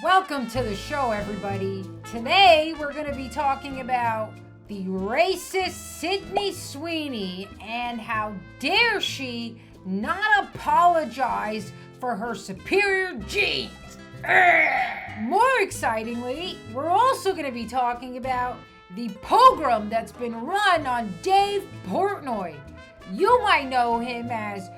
Welcome to the show, everybody. Today, we're going to be talking about the racist Sydney Sweeney and how dare she not apologize for her superior genes. More excitingly, we're also going to be talking about the pogrom that's been run on Dave Portnoy. You might know him as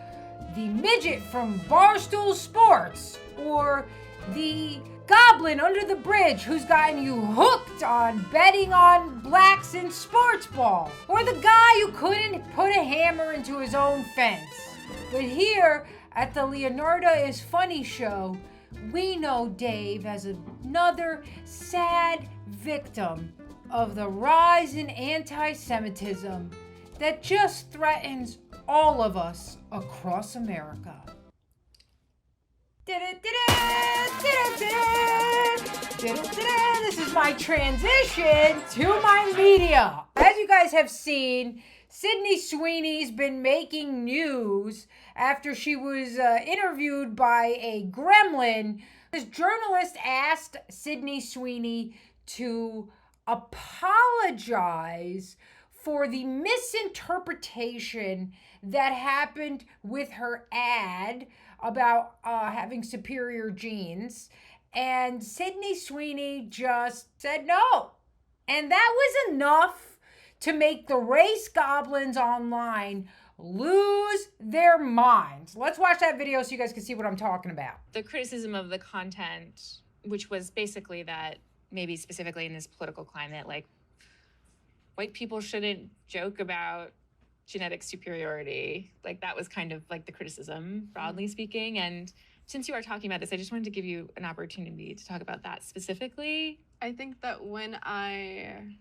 the midget from Barstool Sports, or the goblin under the bridge who's gotten you hooked on betting on blacks in sports ball, or the guy who couldn't put a hammer into his own fence. But here at the Leonardo is Funny show, we know Dave as another sad victim of the rise in anti-Semitism that just threatens all of us across America. This is my transition to my media. As you guys have seen, Sydney Sweeney's been making news after she was interviewed by a gremlin. This journalist asked Sydney Sweeney to apologize for the misinterpretation that happened with her ad about having superior genes. And Sydney Sweeney just said no. And that was enough to make the race goblins online lose their minds. Let's watch that video so you guys can see what I'm talking about. The criticism of the content, which was basically that maybe specifically in this political climate, like white people shouldn't joke about genetic superiority. Like that was kind of like the criticism, broadly speaking. And since you are talking about this, I just wanted to give you an opportunity to talk about that specifically. I think that when I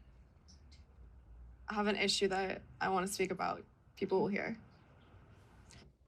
have an issue that I want to speak about, people will hear.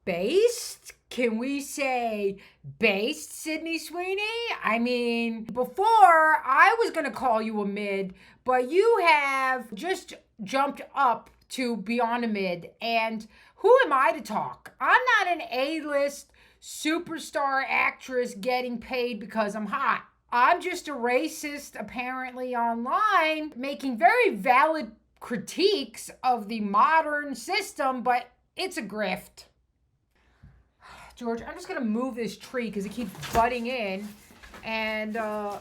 Based? Can we say based, Sydney Sweeney? I mean, before I was going to call you a mid, but you have just jumped up to beyond a mid. And who am I to talk? I'm not an A-list superstar actress getting paid because I'm hot. I'm just a racist, apparently online, making very valid critiques of the modern system, but it's a grift. George, I'm just going to move this tree because it keeps butting in. And, I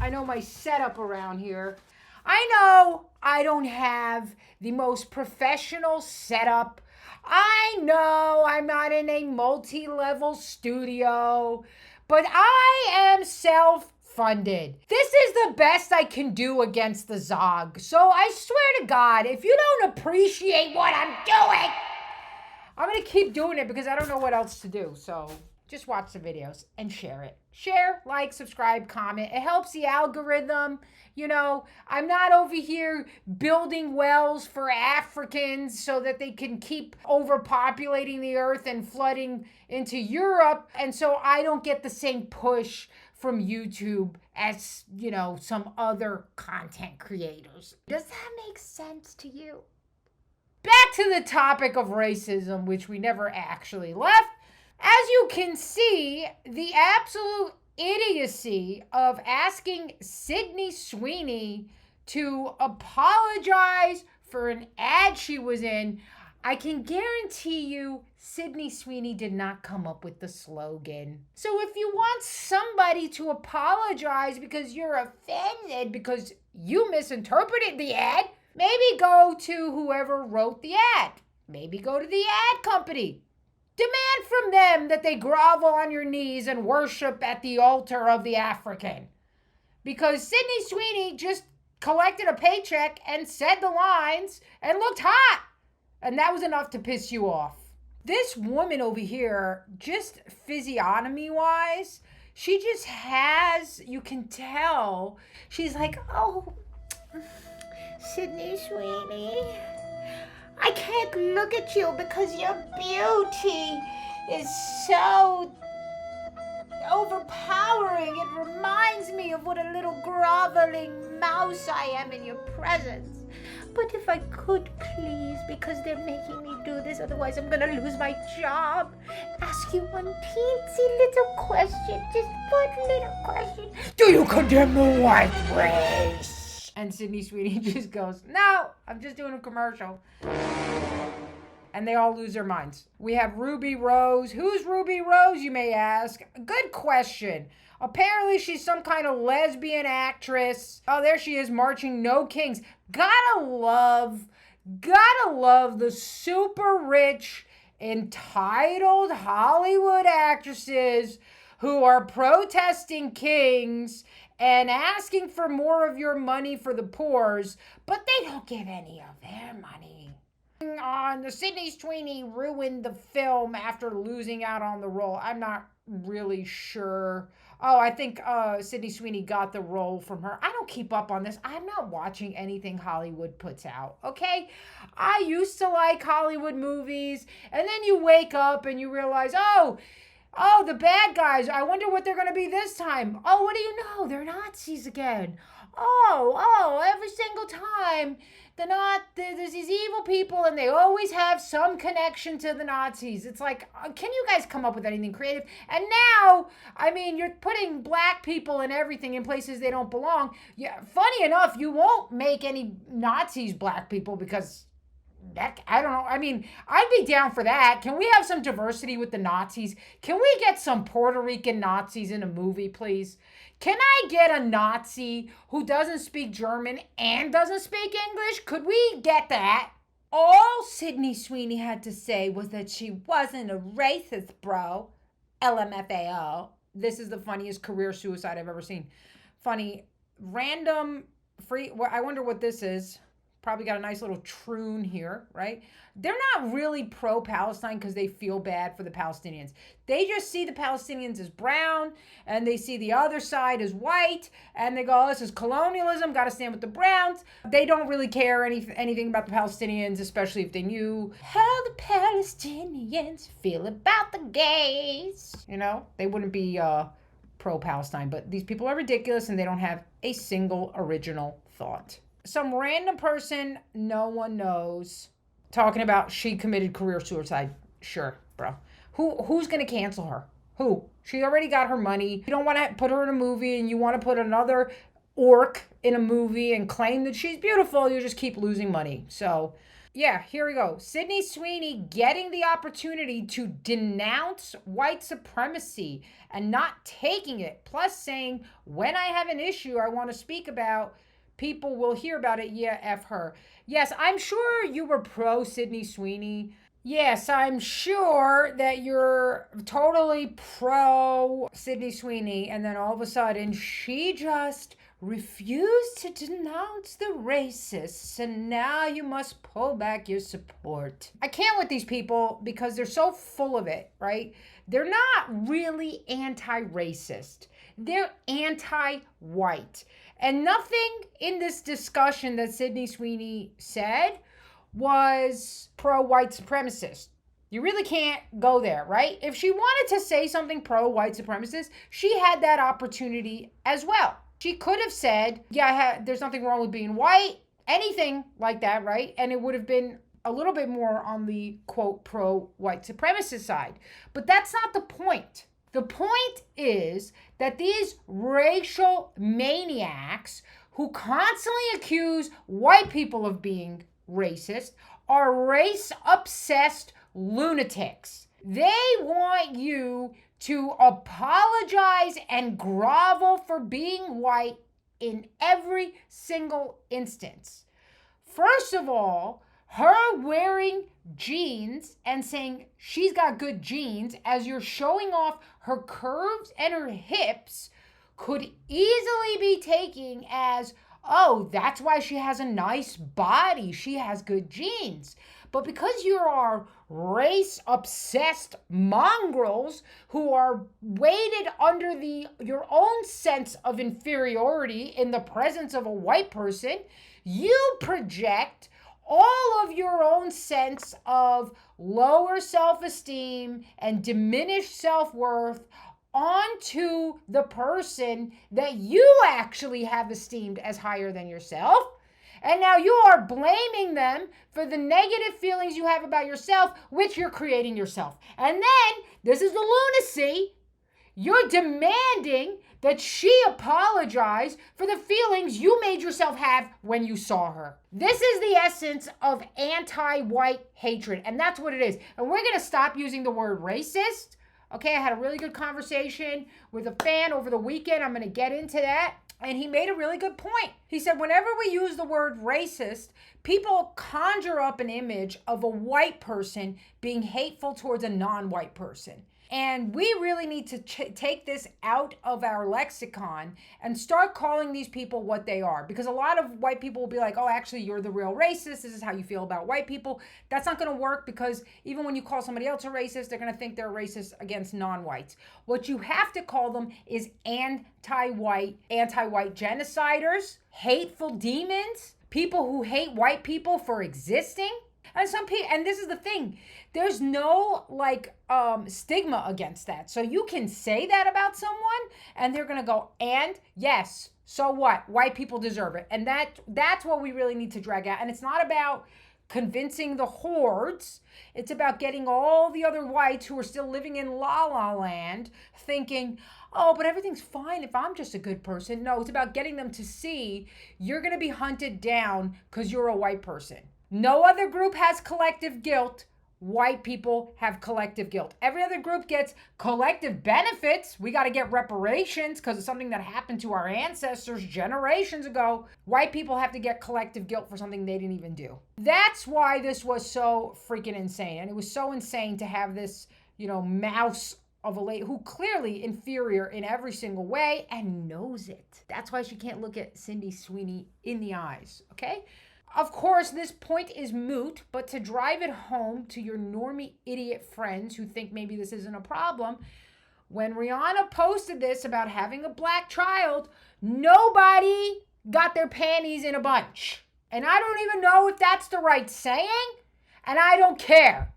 know my setup around here. I know I don't have the most professional setup. I know I'm not in a multi-level studio, but I am self-funded. This is the best I can do against the Zog. So I swear to God, if you don't appreciate what I'm doing, I'm going to keep doing it because I don't know what else to do. So just watch the videos and share it. Share, like, subscribe, comment. It helps the algorithm. I'm not over here building wells for Africans so that they can keep overpopulating the earth and flooding into Europe. And so I don't get the same push from YouTube as, some other content creators. Does that make sense to you? Back to the topic of racism, which we never actually left. As you can see, the absolute idiocy of asking Sydney Sweeney to apologize for an ad she was in, I can guarantee you Sydney Sweeney did not come up with the slogan. So if you want somebody to apologize because you're offended because you misinterpreted the ad, maybe go to whoever wrote the ad. Maybe go to the ad company. Demand from them that they grovel on your knees and worship at the altar of the African. Because Sydney Sweeney just collected a paycheck and said the lines and looked hot. And that was enough to piss you off. This woman over here, just physiognomy-wise, she just has, you can tell, she's like, oh, Sydney Sweeney, I can't look at you because your beauty is so overpowering. It reminds me of what a little groveling mouse I am in your presence. But if I could, please, because they're making me do this, otherwise I'm gonna lose my job, ask you one teensy little question, just one little question. Do you condemn the white race? And Sydney Sweeney just goes, no, I'm just doing a commercial. And they all lose their minds. We have Ruby Rose. Who's Ruby Rose, you may ask? Good question. Apparently she's some kind of lesbian actress. Oh, there she is marching No Kings. Gotta love the super rich, entitled Hollywood actresses who are protesting kings and asking for more of your money for the poors, but they don't give any of their money. On the Sydney Sweeney ruined the film after losing out on the role. I'm not really sure. Oh, I think Sydney Sweeney got the role from her. I don't keep up on this. I'm not watching anything Hollywood puts out, okay? I used to like Hollywood movies, and then you wake up and you realize, oh, the bad guys, I wonder what they're going to be this time. Oh, what do you know? They're Nazis again. Oh, every single time there's these evil people and they always have some connection to the Nazis. It's like, can you guys come up with anything creative? And now, I mean, you're putting black people and everything in places they don't belong. Yeah, funny enough, you won't make any Nazis black people because that, I don't know. I mean, I'd be down for that. Can we have some diversity with the Nazis? Can we get some Puerto Rican Nazis in a movie, please? Can I get a Nazi who doesn't speak German and doesn't speak English? Could we get that? All Sydney Sweeney had to say was that she wasn't a racist, bro. LMFAO. This is the funniest career suicide I've ever seen. Funny, random, free, well, I wonder what this is. Probably got a nice little troon here, right? They're not really pro-Palestine because they feel bad for the Palestinians. They just see the Palestinians as brown, and they see the other side as white, and they go, oh, this is colonialism, got to stand with the browns. They don't really care anything about the Palestinians, especially if they knew how the Palestinians feel about the gays. You know, they wouldn't be pro-Palestine, but these people are ridiculous, and they don't have a single original thought. Some random person no one knows talking about she committed career suicide. Sure, bro. Who's going to cancel her? Who? She already got her money. You don't want to put her in a movie and you want to put another orc in a movie and claim that she's beautiful. You just keep losing money. So, yeah, here we go. Sydney Sweeney getting the opportunity to denounce white supremacy and not taking it. Plus saying, when I have an issue I want to speak about, people will hear about it. Yeah, F her. Yes, I'm sure you were pro Sydney Sweeney. Yes, I'm sure that you're totally pro Sydney Sweeney. And then all of a sudden, she just refused to denounce the racists. And now you must pull back your support. I can't with these people because they're so full of it, right? They're not really anti-racist. They're anti-white. And nothing in this discussion that Sydney Sweeney said was pro-white supremacist. You really can't go there, right? If she wanted to say something pro-white supremacist, she had that opportunity as well. She could have said, yeah, there's nothing wrong with being white, anything like that, right? And it would have been a little bit more on the, quote, pro-white supremacist side. But that's not the point. The point is that these racial maniacs who constantly accuse white people of being racist are race-obsessed lunatics. They want you to apologize and grovel for being white in every single instance. First of all, her wearing jeans and saying she's got good genes as you're showing off her curves and her hips could easily be taken as, oh, that's why she has a nice body. She has good genes. But because you are race-obsessed mongrels who are weighted under your own sense of inferiority in the presence of a white person, you project all of your own sense of lower self-esteem and diminished self-worth onto the person that you actually have esteemed as higher than yourself. And now you are blaming them for the negative feelings you have about yourself, which you're creating yourself. And then, this is the lunacy, you're demanding that she apologized for the feelings you made yourself have when you saw her. This is the essence of anti-white hatred, and that's what it is. And we're going to stop using the word racist. Okay, I had a really good conversation with a fan over the weekend. I'm going to get into that. And he made a really good point. He said, whenever we use the word racist, people conjure up an image of a white person being hateful towards a non-white person. And we really need to take this out of our lexicon and start calling these people what they are. Because a lot of white people will be like, oh, actually, you're the real racist. This is how you feel about white people. That's not going to work, because even when you call somebody else a racist, they're going to think they're racist against non-whites. What you have to call them is anti-white genociders, hateful demons, people who hate white people for existing. And some people, and this is the thing, there's no stigma against that. So you can say that about someone and they're going to go, and yes, so what? White people deserve it. And that's what we really need to drag out. And it's not about convincing the hordes. It's about getting all the other whites who are still living in la la land thinking, oh, but everything's fine if I'm just a good person. No, it's about getting them to see you're going to be hunted down because you're a white person. No other group has collective guilt. White people have collective guilt. Every other group gets collective benefits. We got to get reparations because of something that happened to our ancestors generations ago. White people have to get collective guilt for something they didn't even do. That's why this was so freaking insane. And it was so insane to have this, mouse of a lady who clearly inferior in every single way and knows it. That's why she can't look at Sydney Sweeney in the eyes, okay? Of course, this point is moot, but to drive it home to your normie idiot friends who think maybe this isn't a problem, when Rihanna posted this about having a black child, nobody got their panties in a bunch. And I don't even know if that's the right saying, and I don't care.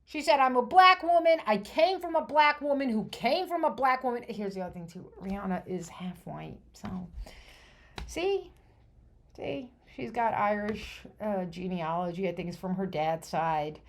She said, I'm a black woman. I came from a black woman who came from a black woman. Here's the other thing, too. Rihanna is half white. So, see? She's got Irish genealogy. I think it's from her dad's side.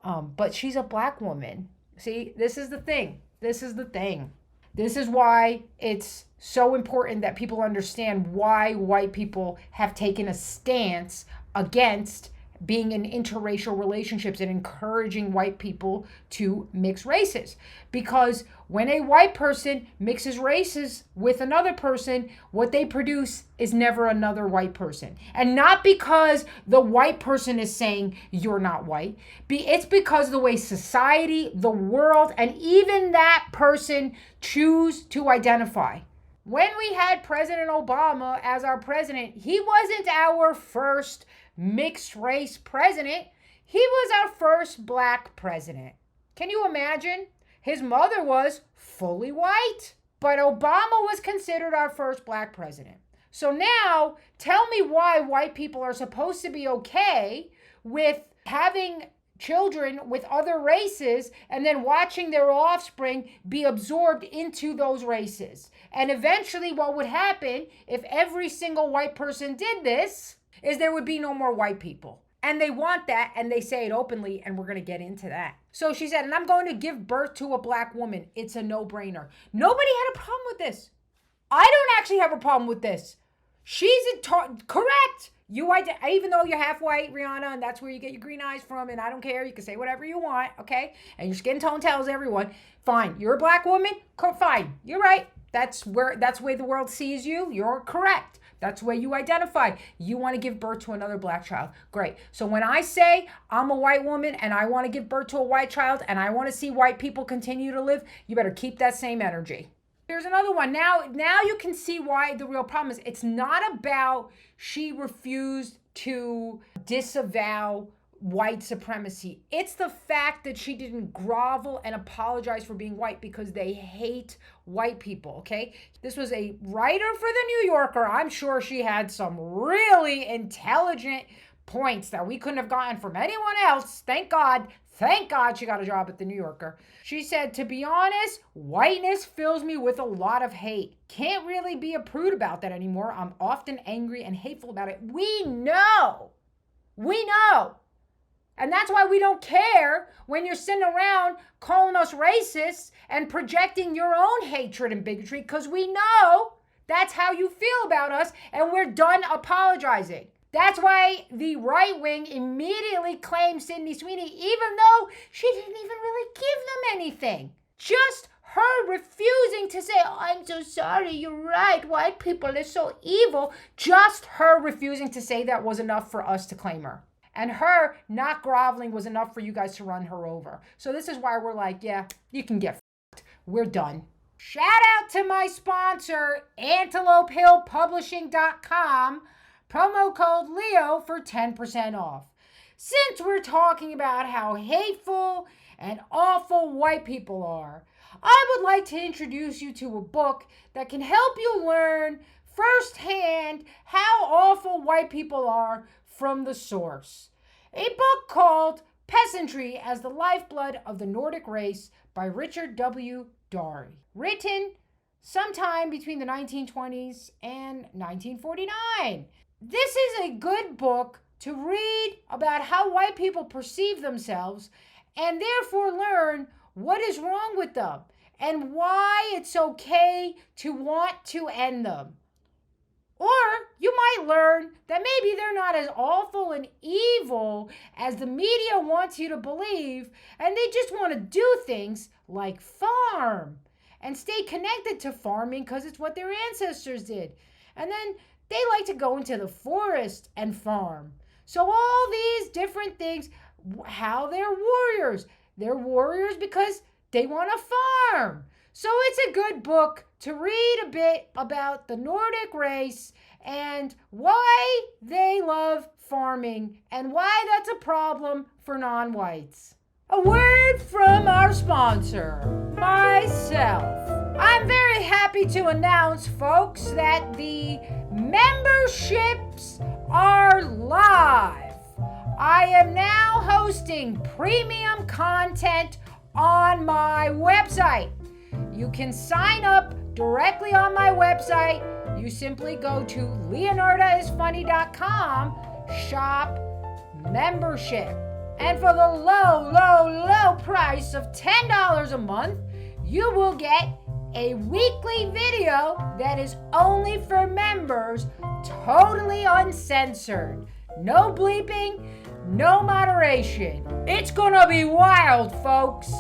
But she's a black woman. See, this is the thing. This is why it's so important that people understand why white people have taken a stance against being in interracial relationships and encouraging white people to mix races. Because when a white person mixes races with another person, what they produce is never another white person. And not because the white person is saying you're not white. It's because the way society, the world, and even that person choose to identify. When we had President Obama as our president, he wasn't our first mixed race president. He was our first black president. Can you imagine? His mother was fully white, but Obama was considered our first black president. So now tell me why white people are supposed to be okay with having children with other races and then watching their offspring be absorbed into those races. And eventually what would happen if every single white person did this is there would be no more white people. And they want that, and they say it openly, and we're going to get into that. So she said, and I'm going to give birth to a black woman. It's a no-brainer. Nobody had a problem with this. I don't actually have a problem with this. She's correct. Even though you're half white, Rihanna, and that's where you get your green eyes from, and I don't care. You can say whatever you want, okay? And your skin tone tells everyone, fine. You're a black woman? Fine. You're right. That's the way the world sees you. You're correct. That's the way you identify. You want to give birth to another black child. Great. So when I say I'm a white woman and I want to give birth to a white child and I want to see white people continue to live, you better keep that same energy. Here's another one. Now you can see why the real problem is. It's not about she refused to disavow white supremacy. It's the fact that she didn't grovel and apologize for being white because they hate white people, okay? This was a writer for the New Yorker. I'm sure she had some really intelligent points that we couldn't have gotten from anyone else. Thank God she got a job at the New Yorker. She said, to be honest, whiteness fills me with a lot of hate. Can't really be a prude about that anymore. I'm often angry and hateful about it. We know. And that's why we don't care when you're sitting around calling us racists and projecting your own hatred and bigotry, because we know that's how you feel about us, and we're done apologizing. That's why the right wing immediately claimed Sydney Sweeney, even though she didn't even really give them anything. Just her refusing to say, oh, I'm so sorry, you're right, white people are so evil. Just her refusing to say that was enough for us to claim her. And her not groveling was enough for you guys to run her over. So this is why we're like, yeah, you can get f***ed. We're done. Shout out to my sponsor, AntelopeHillPublishing.com. Promo code Leo for 10% off. Since we're talking about how hateful and awful white people are, I would like to introduce you to a book that can help you learn firsthand how awful white people are from the source. A book called Peasantry as the Lifeblood of the Nordic Race by Richard W. Dory. Written sometime between the 1920s and 1949. This is a good book to read about how white people perceive themselves and therefore learn what is wrong with them and why it's okay to want to end them. Or you might learn that maybe they're not as awful and evil as the media wants you to believe, and they just want to do things like farm and stay connected to farming because it's what their ancestors did. And then they like to go into the forest and farm. So all these different things, how they're warriors. They're warriors because they want to farm. So it's a good book to read a bit about the Nordic race and why they love farming and why that's a problem for non-whites. A word from our sponsor, myself. I'm very happy to announce, folks, that the memberships are live. I am now hosting premium content on my website. You can sign up directly on my website. You simply go to leonardaisfunny.com, shop membership. And for the low price of $10 a month, you will get a weekly video that is only for members, totally uncensored. No bleeping, no moderation. It's gonna be wild, folks.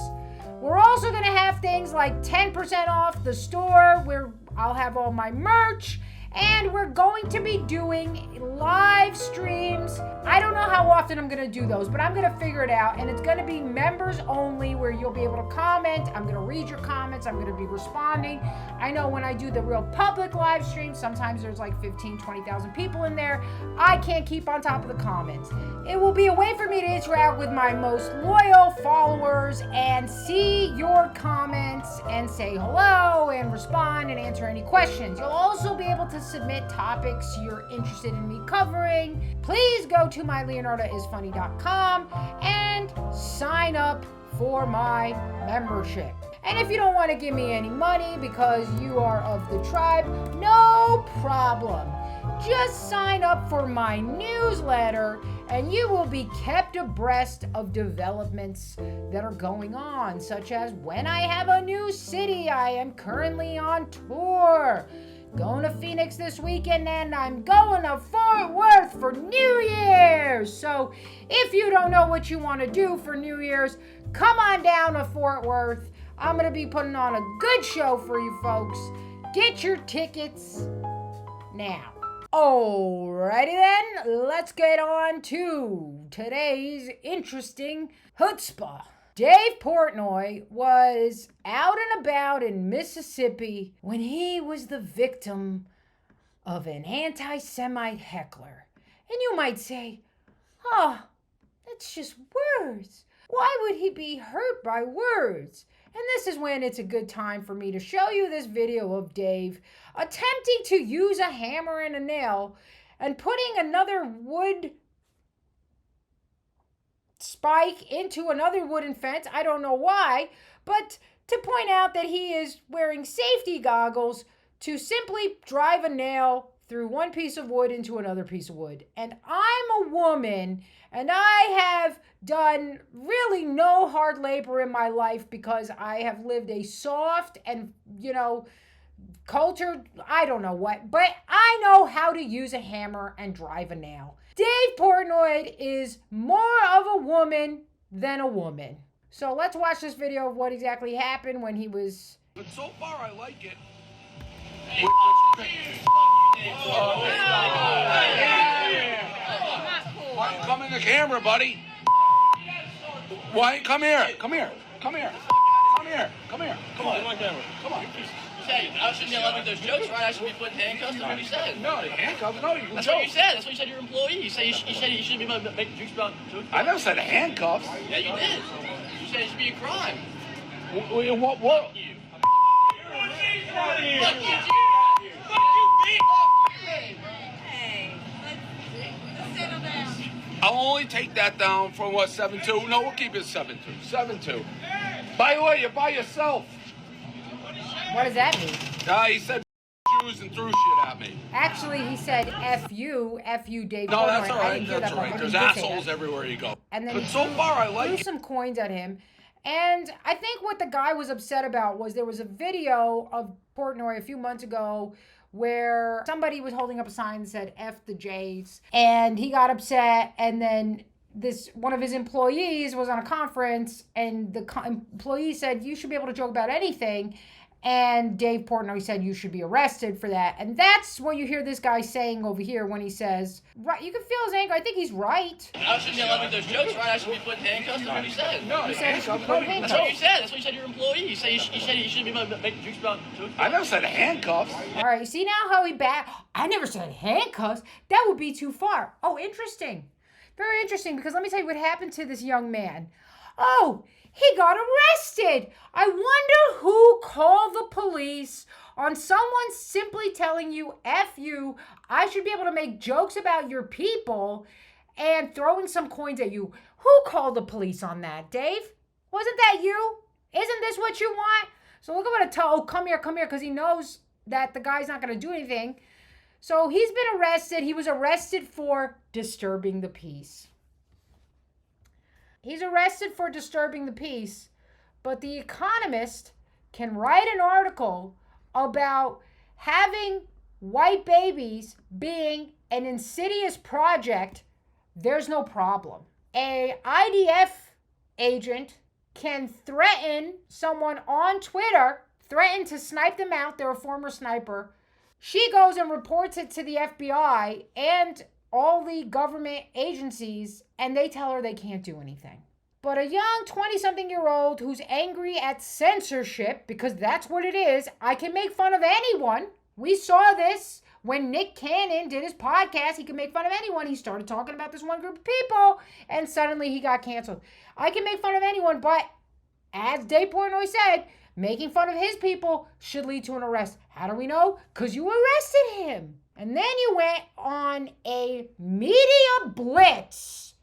We're also going to have things like 10% off the store where I'll have all my merch, and we're going to be doing live streams. I don't know how often I'm going to do those, but I'm going to figure it out, and it's going to be members only where you'll be able to comment. I'm going to read your comments. I'm going to be responding. I know when I do the real public live streams, sometimes there's like 15, 20,000 people in there. I can't keep on top of the comments. It will be a way for me to interact with my most loyal followers and see your comments and say hello and respond and answer any questions. You'll also be able to submit topics you're interested in me covering. Please go to myleonardaisfunny.com and sign up for my membership. And if you don't want to give me any money because you are of the tribe, no problem. Just sign up for my newsletter and you will be kept abreast of developments that are going on, such as when I have a new city. I am currently on tour. Going to Phoenix this weekend, and I'm going to Fort Worth for New Year's. So if you don't know what you want to do for New Year's, come on down to Fort Worth. I'm going to be putting on a good show for you folks. Get your tickets now. Alrighty then, let's get on to today's interesting chutzpah. Dave Portnoy was out and about in Mississippi when he was the victim of an anti-Semite heckler. And you might say, oh, that's just words. Why would he be hurt by words? And this is when it's a good time for me to show you this video of Dave attempting to use a hammer and a nail and putting another wood spike into another wooden fence. I don't know why, but to point out that he is wearing safety goggles to simply drive a nail through one piece of wood into another piece of wood. And I'm a woman, And I have done really no hard labor in my life because I have lived a soft and, culture, I don't know what, but I know how to use a hammer and drive a nail. Dave Portnoy is more of a woman than a woman. So let's watch this video of what exactly happened when he was... But so far, I like it. Come in the camera, buddy. Why? Come here. Come here. Come here. Come here. Come here. Come on. Come on. I shouldn't be allowed to make those jokes, right? I should be putting handcuffs. That's what you said. No, handcuffs. No, you can That's joke. what you said. That's what you said to your employee. You said you shouldn't be making jokes about jokes. I never said handcuffs. Yeah, you did. You said it should be a crime. In what world? Fuck you. Fuck you, Fuck you, Hey, let's settle down. I'll only take that down from what, 7-2? No, we'll keep it 7-2. 7-2. By the way, you're by yourself. What does that mean? He said Jews and threw shit at me. Actually, he said F you, Dave No, Portnoy. that's all I right. didn't hear That's that all part, right. but There's he did say assholes that. everywhere you go. And then But he so far, I like threw it. some coins at him. And I think what the guy was upset about was there was a video of Portnoy a few months ago where somebody was holding up a sign that said F the Jays. And he got upset. And then one of his employees was on a conference. And the employee said, you should be able to joke about anything. And Dave Portnoy said you should be arrested for that. And that's what you hear this guy saying over here when he says, right, you can feel his anger. I think he's right. I shouldn't be allowed to make those jokes, right? I should be putting handcuffs. That's what you said. No, He said he should handcuffs. put No, you can handcuffs. That's what joke. you said. That's what you said to your employee. You said you shouldn't be making jokes about jokes. I never said handcuffs. All right, you see now how I never said handcuffs. That would be too far. Oh, interesting. Very interesting, because let me tell you what happened to this young man. Oh, he got arrested. I wonder who called the police on someone simply telling you, F you, I should be able to make jokes about your people and throwing some coins at you. Who called the police on that, Dave? Wasn't that you? Isn't this what you want? So look at what I tell, oh, come here, because he knows that the guy's not going to do anything. So he's been arrested. He was arrested for disturbing the peace. He's arrested for disturbing the peace, but The Economist can write an article about having white babies being an insidious project. There's no problem. A IDF agent can threaten someone on Twitter, threaten to snipe them out. They're a former sniper. She goes and reports it to the FBI and all the government agencies, and they tell her they can't do anything. But a young 20-something-year-old who's angry at censorship, because that's what it is, I can make fun of anyone. We saw this when Nick Cannon did his podcast. He could make fun of anyone. He started talking about this one group of people, and suddenly he got canceled. I can make fun of anyone, but as Dave Portnoy said, making fun of his people should lead to an arrest. How do we know? Because you arrested him. And then you went on a media blitz,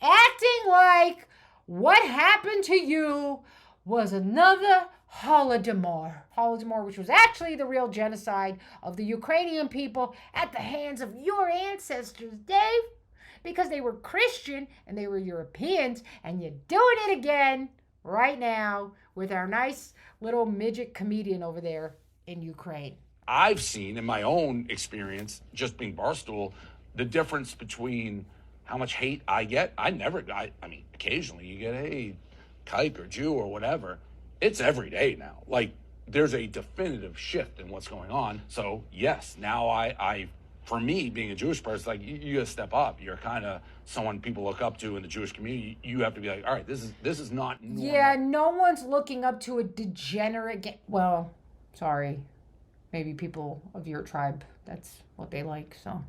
acting like what happened to you was another Holodomor. Holodomor, which was actually the real genocide of the Ukrainian people at the hands of your ancestors, Dave. Because they were Christian and they were Europeans, and you're doing it again right now with our nice little midget comedian over there in Ukraine. I've seen in my own experience, just being Barstool, the difference between how much hate I get. I mean, occasionally you get, hey, kike or Jew or whatever. It's every day now. Like, there's a definitive shift in what's going on. So, yes, now I for me, being a Jewish person, like, you gotta step up. You're kind of someone people look up to in the Jewish community. You have to be like, all right, this is not normal. Yeah, no one's looking up to a degenerate, well, sorry. Maybe people of your tribe, that's what they like, so.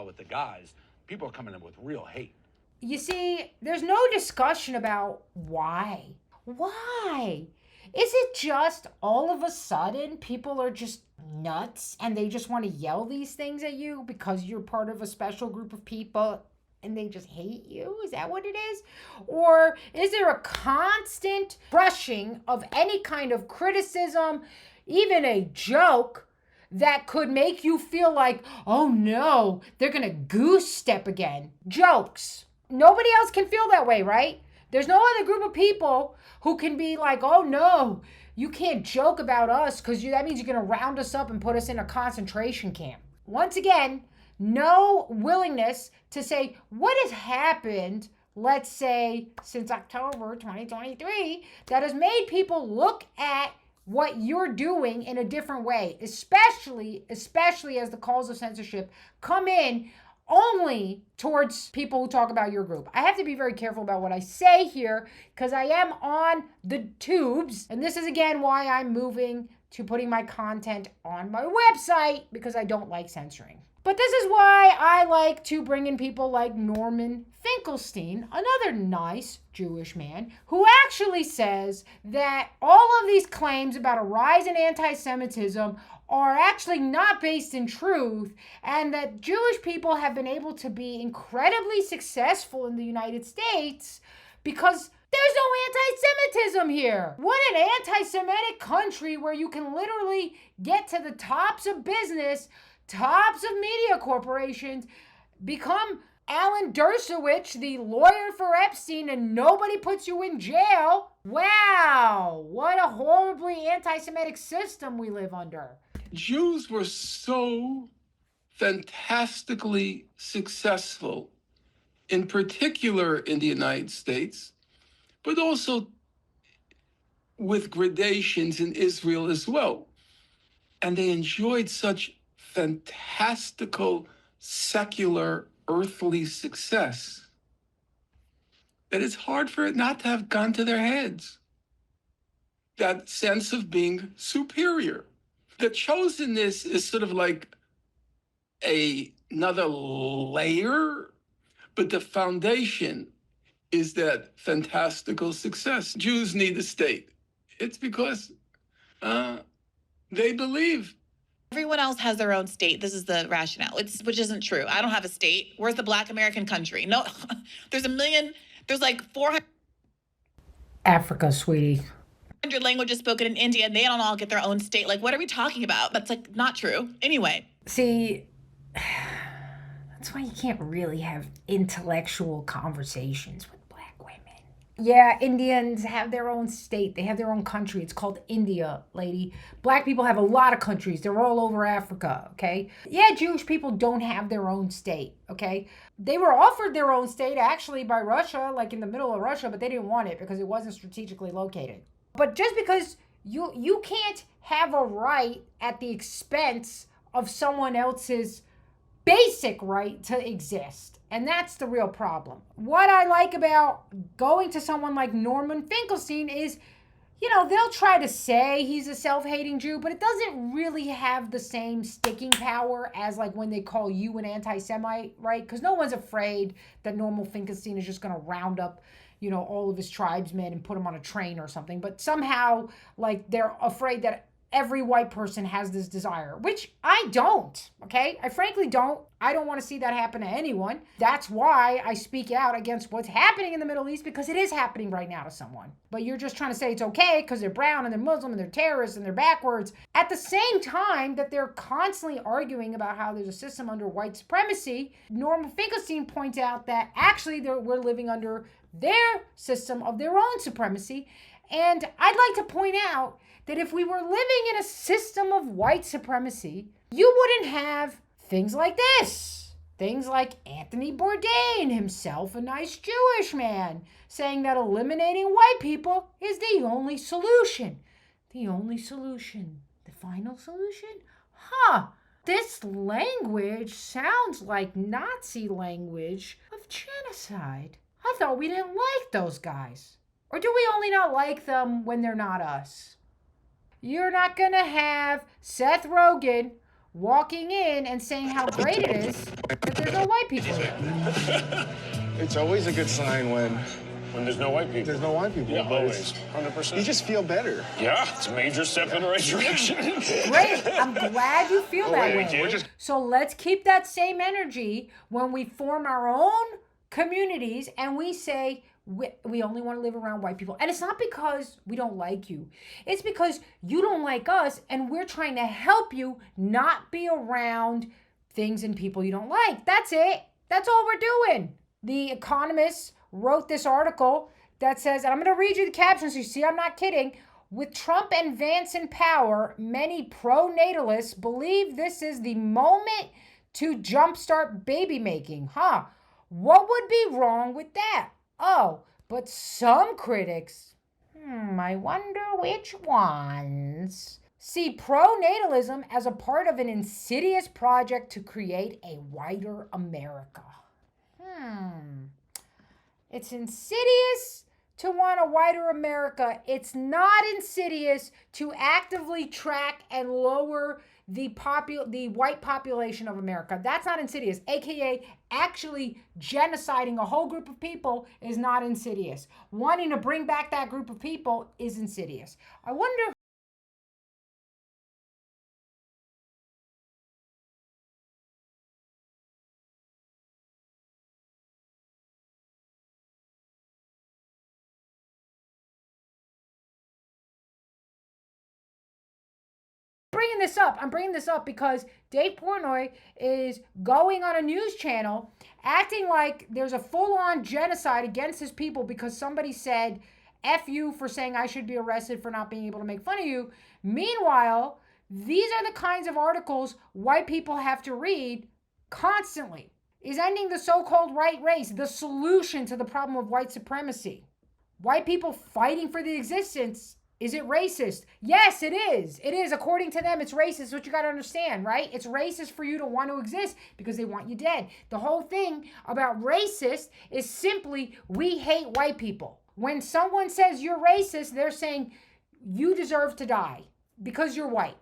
With the guys, people are coming in with real hate. You see, there's no discussion about why. Why? Is it just all of a sudden people are just nuts and they just want to yell these things at you because you're part of a special group of people and they just hate you? Is that what it is? Or is there a constant brushing of any kind of criticism, even a joke, that could make you feel like, oh no, they're going to goose step again? Jokes. nobody else can feel that way, right? There's no other group of people who can be like, oh no, you can't joke about us because that means you're going to round us up and put us in a concentration camp. Once again, no willingness to say what has happened, let's say, since October 2023, that has made people look at what you're doing in a different way, especially as the calls of censorship come in only towards people who talk about your group. I have to be very careful about what I say here because I am on the tubes. And this is again why I'm moving to putting my content on my website, because I don't like censoring. But this is why I like to bring in people like Norman Finkelstein, another nice Jewish man, who actually says that all of these claims about a rise in anti-Semitism are actually not based in truth, and that Jewish people have been able to be incredibly successful in the United States because there's no anti-Semitism here. What an anti-Semitic country where you can literally get to the tops of business, tops of media corporations, become Alan Dershowitz, the lawyer for Epstein, and nobody puts you in jail. Wow, what a horribly anti-Semitic system we live under. Jews were so fantastically successful, in particular in the United States, but also with gradations in Israel as well. And they enjoyed such fantastical, secular, earthly success that it's hard for it not to have gone to their heads. That sense of being superior. The chosenness is sort of like another layer, but the foundation is that fantastical success. Jews need a state. It's because they believe. Everyone else has their own state. This is the rationale, which isn't true. I don't have a state. Where's the Black American country? No, there's like 400 Africa, sweetie. languages spoken in India, and they don't all get their own state. Like, what are we talking about? That's like not true. Anyway. See, that's why you can't really have intellectual conversations with Black women. Yeah, Indians have their own state. They have their own country. It's called India, lady. Black people have a lot of countries. They're all over Africa, okay? Yeah, Jewish people don't have their own state, okay? They were offered their own state, actually, by Russia, like in the middle of Russia, but they didn't want it because it wasn't strategically located. But just because you can't have a right at the expense of someone else's basic right to exist. And that's the real problem. What I like about going to someone like Norman Finkelstein is, they'll try to say he's a self-hating Jew, but it doesn't really have the same sticking power as like when they call you an anti-Semite, right? Because no one's afraid that Norman Finkelstein is just going to round up, all of his tribesmen and put them on a train or something. But somehow, like, they're afraid that every white person has this desire, which I don't, okay? I frankly don't. I don't want to see that happen to anyone. That's why I speak out against what's happening in the Middle East, because it is happening right now to someone. But you're just trying to say it's okay because they're brown and they're Muslim and they're terrorists and they're backwards. At the same time that they're constantly arguing about how there's a system under white supremacy, Norman Finkelstein points out that actually we're living under their system of their own supremacy. And I'd like to point out that if we were living in a system of white supremacy, you wouldn't have things like this. Things like Anthony Bourdain, himself a nice Jewish man, saying that eliminating white people is the only solution. The only solution. The final solution? Huh. This language sounds like Nazi language of genocide. I thought we didn't like those guys. Or do we only not like them when they're not us? You're not going to have Seth Rogen walking in and saying how great it is that there's no white people here. It's always a good sign when there's no white people. There's no white people. Yeah, always. 100%. You just feel better. Yeah, it's a major step in the right direction. Great. I'm glad you feel that way. So let's keep that same energy when we form our own communities and we say, we only want to live around white people. And it's not because we don't like you. It's because you don't like us and we're trying to help you not be around things and people you don't like. That's it. That's all we're doing. The Economist wrote this article that says, and I'm going to read you the caption so you see I'm not kidding. With Trump and Vance in power, many pro-natalists believe this is the moment to jumpstart baby making. What would be wrong with that? Oh, but some critics, I wonder which ones, see pronatalism as a part of an insidious project to create a whiter America. It's insidious to want a whiter America. It's not insidious to actively track and lower the white population of America. That's not insidious. AKA actually genociding a whole group of people is not insidious. Wanting to bring back that group of people is insidious. I wonder I'm bringing this up because Dave Portnoy is going on a news channel acting like there's a full-on genocide against his people because somebody said, F you for saying I should be arrested for not being able to make fun of you. Meanwhile, these are the kinds of articles white people have to read constantly. Is ending the so-called white race the solution to the problem of white supremacy? White people fighting for the existence. Is it racist? Yes, it is. It is. According to them, it's racist. What you got to understand, right? It's racist for you to want to exist because they want you dead. The whole thing about racist is simply we hate white people. When someone says you're racist, they're saying you deserve to die because you're white.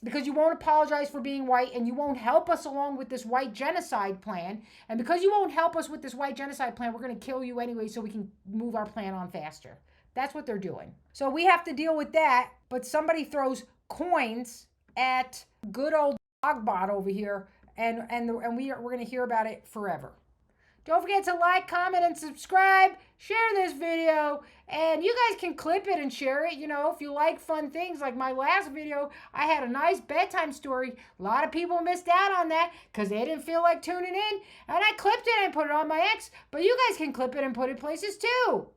Because you won't apologize for being white and you won't help us along with this white genocide plan. And because you won't help us with this white genocide plan, we're going to kill you anyway so we can move our plan on faster. That's what they're doing. So we have to deal with that, but somebody throws coins at good old Dogbot over here, and we're going to hear about it forever. Don't forget to like, comment, and subscribe. Share this video, and you guys can clip it and share it. You know, if you like fun things like my last video, I had a nice bedtime story. A lot of people missed out on that because they didn't feel like tuning in, and I clipped it and put it on my X, but you guys can clip it and put it places too.